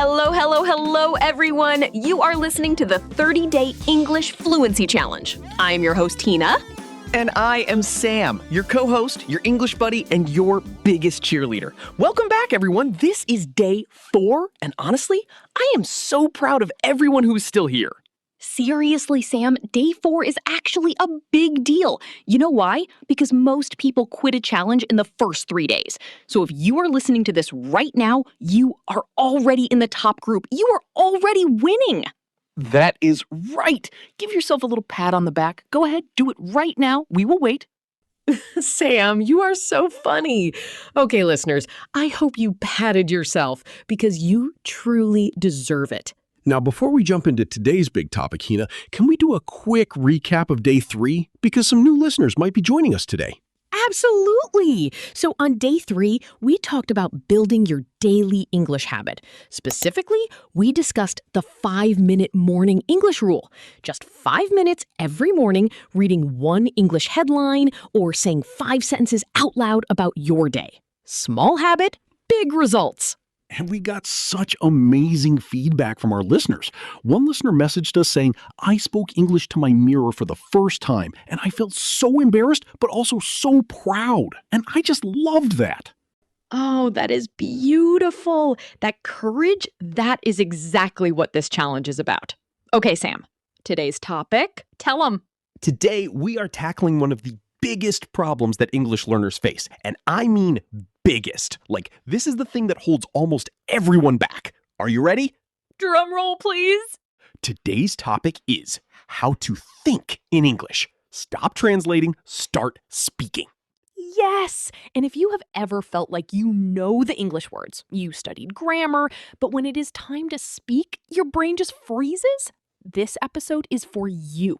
Hello, hello, hello, everyone. You are listening to the 30-Day English Fluency Challenge. I am your host, Hina. And I am Sam, your co-host, your English buddy, and your biggest cheerleader. Welcome back, everyone. This is day 4, and honestly, I am so proud of everyone who is still here. Seriously, Sam, day 4 is actually a big deal. You know why? Because most people quit a challenge in the first 3 days. So if you are listening to this right now, you are already in the top group. You are already winning. That is right. Give yourself a little pat on the back. Go ahead, do it right now. We will wait. Sam, you are so funny. Okay, listeners, I hope you patted yourself because you truly deserve it. Now, before we jump into today's big topic, Hina, can we do a quick recap of day 3? Because some new listeners might be joining us today. Absolutely. So on day 3, we talked about building your daily English habit. Specifically, we discussed the 5-minute morning English rule. Just 5 minutes every morning reading one English headline or saying 5 sentences out loud about your day. Small habit, big results. And we got such amazing feedback from our listeners. One listener messaged us saying, I spoke English to my mirror for the first time, and I felt so embarrassed, but also so proud. And I just loved that. Oh, that is beautiful. That courage, that is exactly what this challenge is about. Okay, Sam, today's topic, tell them. Today, we are tackling one of the biggest problems that English learners face, and I mean biggest. Like, this is the thing that holds almost everyone back. Are you ready? Drum roll, please. Today's topic is how to think in English. Stop translating, start speaking. Yes! And if you have ever felt like you know the English words, you studied grammar, but when it is time to speak, your brain just freezes, this episode is for you.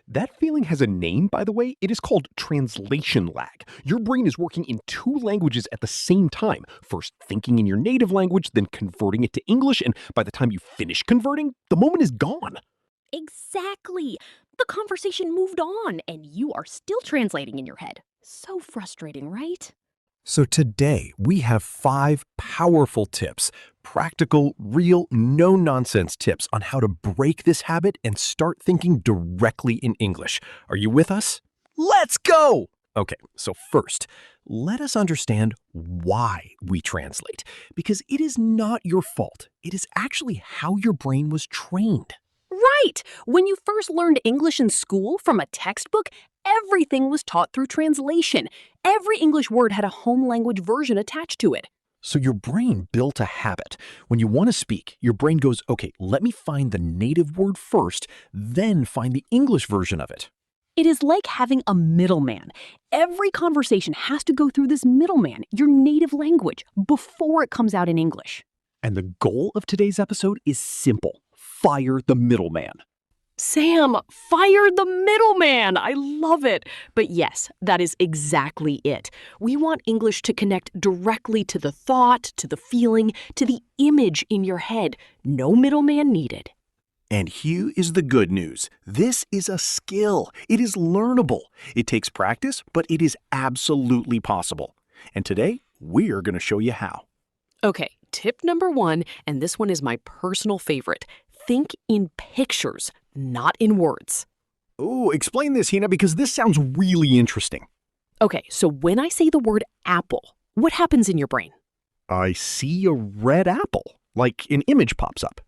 That feeling has a name, by the way. It is called translation lag. Your brain is working in 2 languages at the same time. First thinking in your native language, then converting it to English, and by the time you finish converting, the moment is gone. Exactly. The conversation moved on, and you are still translating in your head. So frustrating, right? So today, we have 5 powerful tips, practical, real, no-nonsense tips on how to break this habit and start thinking directly in English. Are you with us? Let's go! Okay, so first, let us understand why we translate, because it is not your fault. It is actually how your brain was trained. Right! When you first learned English in school from a textbook, everything was taught through translation. Every English word had a home language version attached to it. So your brain built a habit. When you want to speak, your brain goes, okay, let me find the native word first, then find the English version of it. It is like having a middleman. Every conversation has to go through this middleman, your native language, before it comes out in English. And the goal of today's episode is simple. Fire the middleman. Sam, fire the middleman. I love it. But yes, that is exactly it. We want English to connect directly to the thought, to the feeling, to the image in your head. No middleman needed. And here is the good news. This is a skill. It is learnable. It takes practice, but it is absolutely possible. And today, we're going to show you how. Okay, tip number 1, and this one is my personal favorite. Think in pictures, not in words. Oh, explain this, Hina, because this sounds really interesting. Okay, so when I say the word apple, what happens in your brain? I see a red apple, like an image pops up.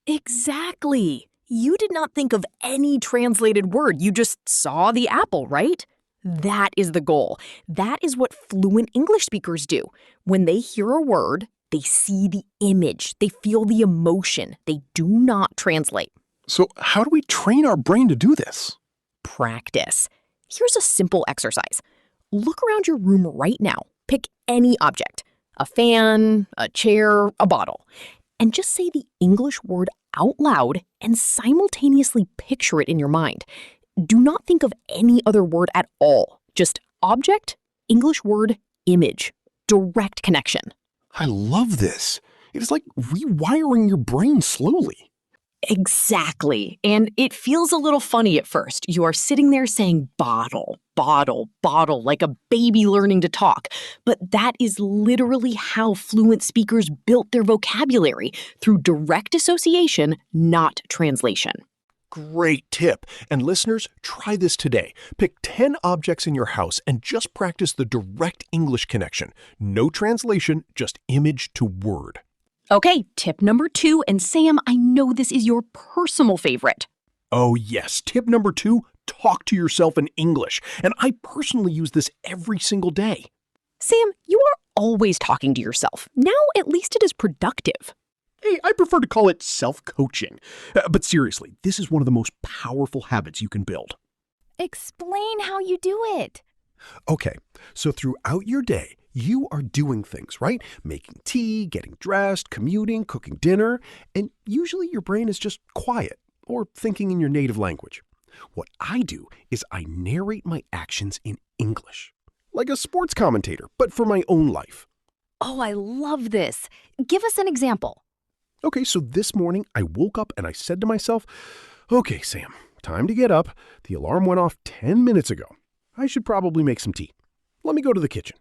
Exactly. You did not think of any translated word. You just saw the apple, right? That is the goal. That is what fluent English speakers do. When they hear a word, they see the image. They feel the emotion. They do not translate. So how do we train our brain to do this? Practice. Here's a simple exercise. Look around your room right now. Pick any object, a fan, a chair, a bottle, and just say the English word out loud and simultaneously picture it in your mind. Do not think of any other word at all. Just object, English word, image. Direct connection. I love this. It is like rewiring your brain slowly. Exactly. And it feels a little funny at first. You are sitting there saying bottle, bottle, bottle, like a baby learning to talk. But that is literally how fluent speakers built their vocabulary, through direct association, not translation. Great tip. And listeners, try this today. Pick 10 objects in your house and just practice the direct English connection. No translation, just image to word. Okay, tip number 2, and Sam, I know this is your personal favorite. Oh yes, tip number 2, talk to yourself in English. And I personally use this every single day. Sam, you are always talking to yourself. Now at least it is productive. Hey, I prefer to call it self-coaching. But seriously, this is one of the most powerful habits you can build. Explain how you do it. Okay, so throughout your day, you are doing things, right? Making tea, getting dressed, commuting, cooking dinner, and usually your brain is just quiet or thinking in your native language. What I do is I narrate my actions in English, like a sports commentator, but for my own life. Oh, I love this. Give us an example. Okay, so this morning I woke up and I said to myself, okay, Sam, time to get up. The alarm went off 10 minutes ago. I should probably make some tea. Let me go to the kitchen.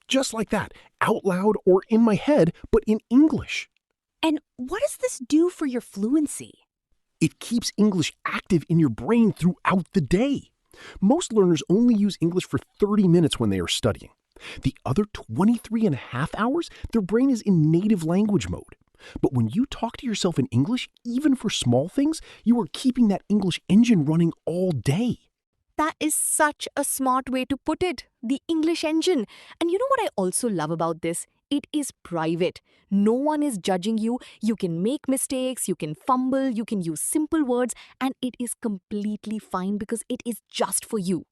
Just like that, out loud or in my head, but in English. And what does this do for your fluency? It keeps English active in your brain throughout the day. Most learners only use English for 30 minutes when they are studying. The other 23 and a half hours, their brain is in native language mode. But when you talk to yourself in English, even for small things, you are keeping that English engine running all day. That is such a smart way to put it. The English engine. And you know what I also love about this? It is private. No one is judging you. You can make mistakes, you can fumble, you can use simple words, and it is completely fine because it is just for you.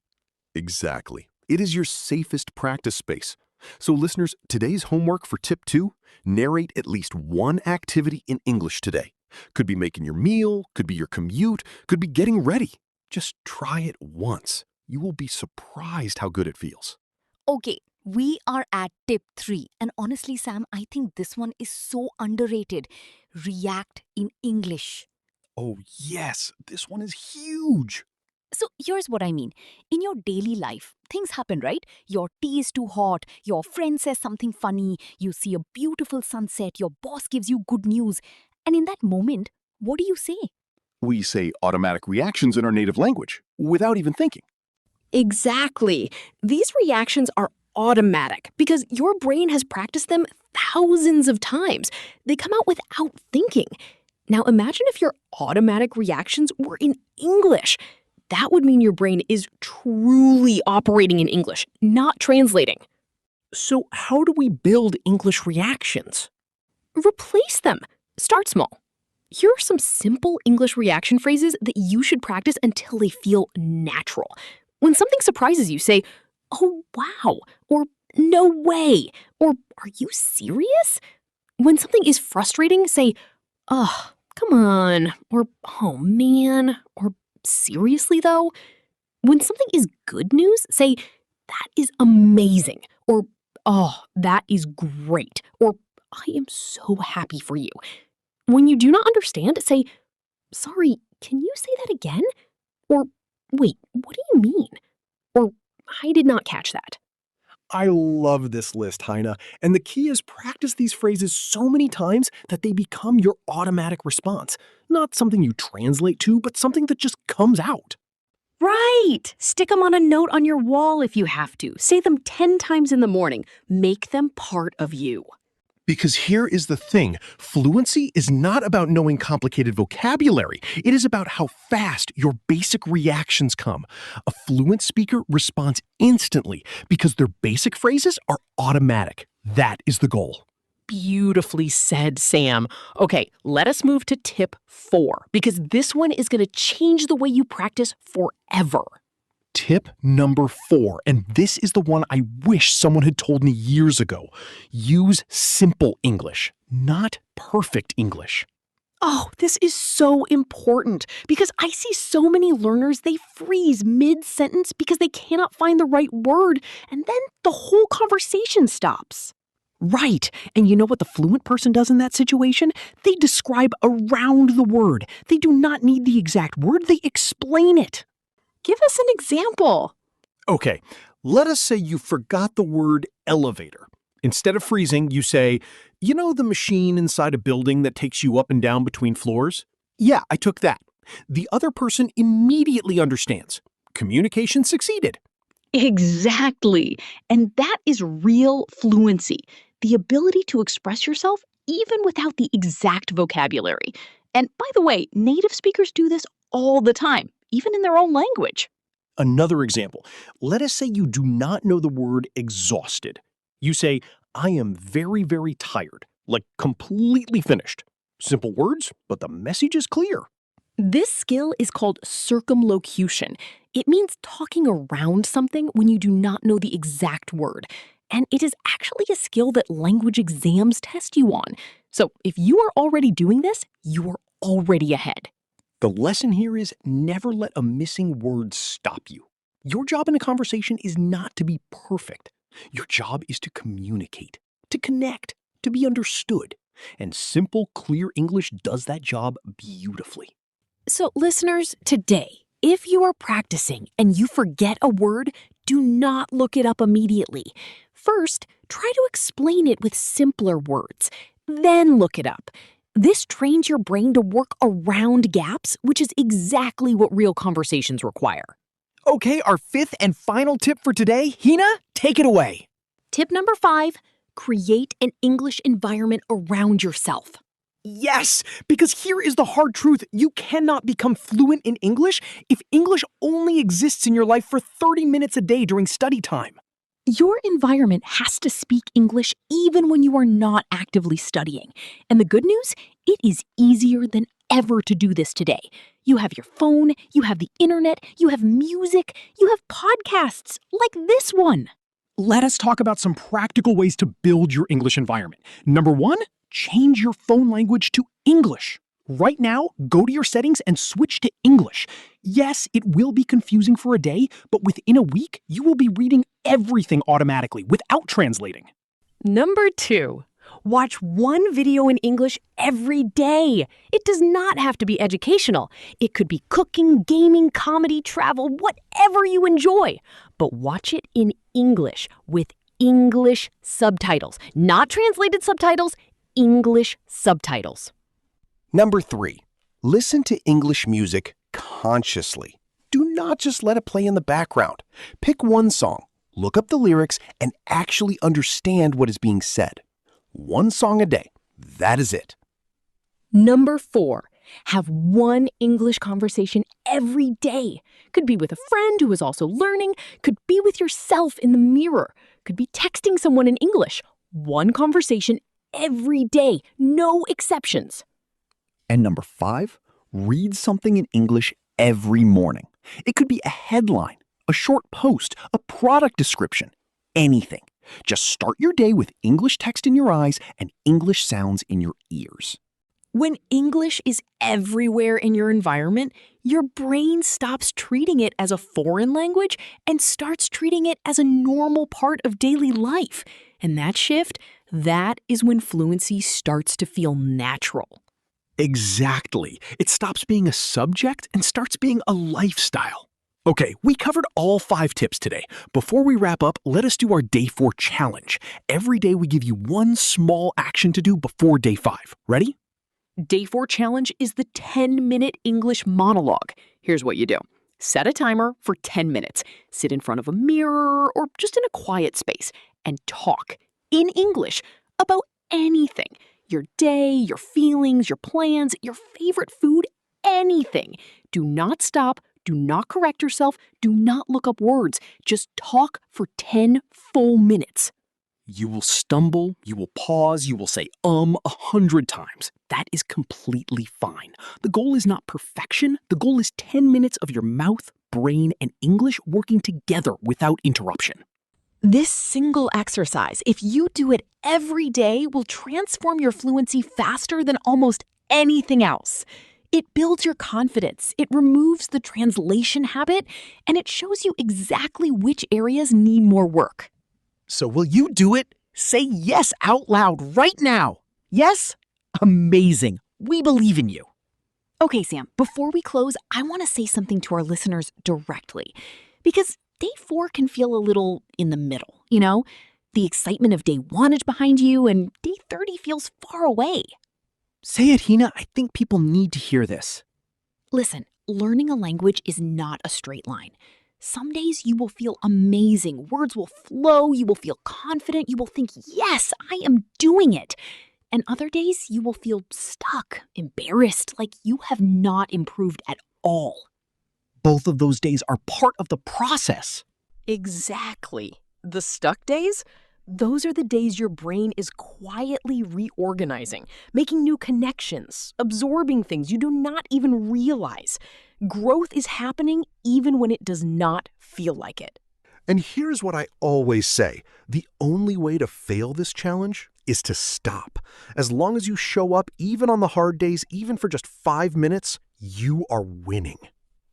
Exactly. It is your safest practice space. So listeners, today's homework for tip 2, narrate at least one activity in English today. Could be making your meal, could be your commute, could be getting ready. Just try it once. You will be surprised how good it feels. Okay, we are at tip 3. And honestly, Sam, I think this one is so underrated. React in English. Oh yes, this one is huge. So here's what I mean. In your daily life, things happen, right? Your tea is too hot, your friend says something funny, you see a beautiful sunset, your boss gives you good news. And in that moment, what do you say? We say automatic reactions in our native language without even thinking. Exactly. These reactions are automatic because your brain has practiced them thousands of times. They come out without thinking. Now imagine if your automatic reactions were in English. That would mean your brain is truly operating in English, not translating. So how do we build English reactions? Replace them. Start small. Here are some simple English reaction phrases that you should practice until they feel natural. When something surprises you, say, "Oh, wow," or "No way," or "Are you serious?" When something is frustrating, say, "Ugh, come on," or "Oh, man," or "Seriously, though?" When something is good news, say, "That is amazing," or "Oh, that is great," or "I am so happy for you." When you do not understand, say, "Sorry, can you say that again?" Or, "Wait, what do you mean?" Or, "I did not catch that." I love this list, Hina. And the key is practice these phrases so many times that they become your automatic response. Not something you translate to, but something that just comes out. Right! Stick them on a note on your wall if you have to. Say them 10 times in the morning. Make them part of you. Because here is the thing, fluency is not about knowing complicated vocabulary. It is about how fast your basic reactions come. A fluent speaker responds instantly because their basic phrases are automatic. That is the goal. Beautifully said, Sam. Okay, let us move to tip 4, because this one is going to change the way you practice forever. Tip number 4, and this is the one I wish someone had told me years ago. Use simple English, not perfect English. Oh, this is so important because I see so many learners, they freeze mid-sentence because they cannot find the right word, and then the whole conversation stops. Right. And you know what the fluent person does in that situation? They describe around the word. They do not need the exact word, they explain it. Give us an example. Okay, let us say you forgot the word elevator. Instead of freezing, you say, you know the machine inside a building that takes you up and down between floors? Yeah, I took that. The other person immediately understands. Communication succeeded. Exactly. And that is real fluency, the ability to express yourself even without the exact vocabulary. And by the way, native speakers do this all the time, even in their own language. Another example. Let us say you do not know the word exhausted. You say, I am very, very tired, like completely finished. Simple words, but the message is clear. This skill is called circumlocution. It means talking around something when you do not know the exact word. And it is actually a skill that language exams test you on. So if you are already doing this, you are already ahead. The lesson here is never let a missing word stop you. Your job in a conversation is not to be perfect. Your job is to communicate, to connect, to be understood. And simple, clear English does that job beautifully. So listeners, today, if you are practicing and you forget a word, do not look it up immediately. First, try to explain it with simpler words. Then look it up. This trains your brain to work around gaps, which is exactly what real conversations require. Okay, our fifth and final tip for today. Hina, take it away. Tip number 5, create an English environment around yourself. Yes, because here is the hard truth. You cannot become fluent in English if English only exists in your life for 30 minutes a day during study time. Your environment has to speak English even when you are not actively studying. And the good news, it is easier than ever to do this today. You have your phone, you have the internet, you have music, you have podcasts like this one. Let us talk about some practical ways to build your English environment. Number 1, change your phone language to English. Right now, go to your settings and switch to English. Yes, it will be confusing for a day, but within a week, you will be reading everything automatically without translating. Number 2, watch one video in English every day. It does not have to be educational. It could be cooking, gaming, comedy, travel, whatever you enjoy. But watch it in English with English subtitles. Not translated subtitles, English subtitles. Number 3, listen to English music consciously. Do not just let it play in the background. Pick one song, look up the lyrics, and actually understand what is being said. One song a day. That is it. Number 4, have one English conversation every day. Could be with a friend who is also learning, could be with yourself in the mirror, could be texting someone in English. One conversation every day, no exceptions. And number 5, read something in English every morning. It could be a headline, a short post, a product description, anything. Just start your day with English text in your eyes and English sounds in your ears. When English is everywhere in your environment, your brain stops treating it as a foreign language and starts treating it as a normal part of daily life. And that shift, that is when fluency starts to feel natural. Exactly. It stops being a subject and starts being a lifestyle. Okay, we covered all 5 tips today. Before we wrap up, let us do our Day 4 challenge. Every day we give you one small action to do before Day 5. Ready? Day 4 challenge is the 10-minute English monologue. Here's what you do. Set a timer for 10 minutes. Sit in front of a mirror or just in a quiet space and talk in English about anything. Your day, your feelings, your plans, your favorite food, anything. Do not stop. Do not correct yourself. Do not look up words. Just talk for 10 full minutes. You will stumble, you will pause, you will say 100 times. That is completely fine. The goal is not perfection. The goal is 10 minutes of your mouth, brain, and English working together without interruption. This single exercise, if you do it every day, will transform your fluency faster than almost anything else. It builds your confidence, it removes the translation habit, and it shows you exactly which areas need more work. So will you do it? Say yes out loud right now. Yes? Amazing. We believe in you. Okay, Sam, before we close, I want to say something to our listeners directly. Because day 4 can feel a little in the middle, you know? The excitement of day 1 is behind you, and day 30 feels far away. Say it, Hina. I think people need to hear this. Listen, learning a language is not a straight line. Some days you will feel amazing. Words will flow. You will feel confident. You will think, yes, I am doing it. And other days you will feel stuck, embarrassed, like you have not improved at all. Both of those days are part of the process. Exactly. The stuck days? Those are the days your brain is quietly reorganizing, making new connections, absorbing things you do not even realize. Growth is happening even when it does not feel like it. And here's what I always say. The only way to fail this challenge is to stop. As long as you show up, even on the hard days, even for just 5 minutes, you are winning.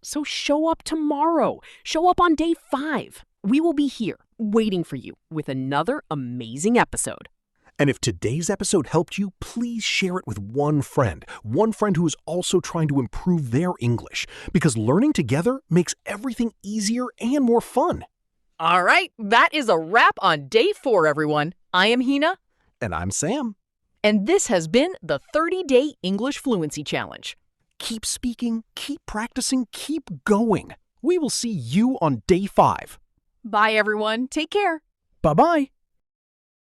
So show up tomorrow. Show up on day 5. We will be here waiting for you with another amazing episode. And if today's episode helped you, please share it with one friend who is also trying to improve their English, because learning together makes everything easier and more fun. All right, that is a wrap on day 4, everyone. I am Hina. And I'm Sam. And this has been the 30-Day English Fluency Challenge. Keep speaking, keep practicing, keep going. We will see you on day 5. Bye, everyone. Take care. Bye-bye.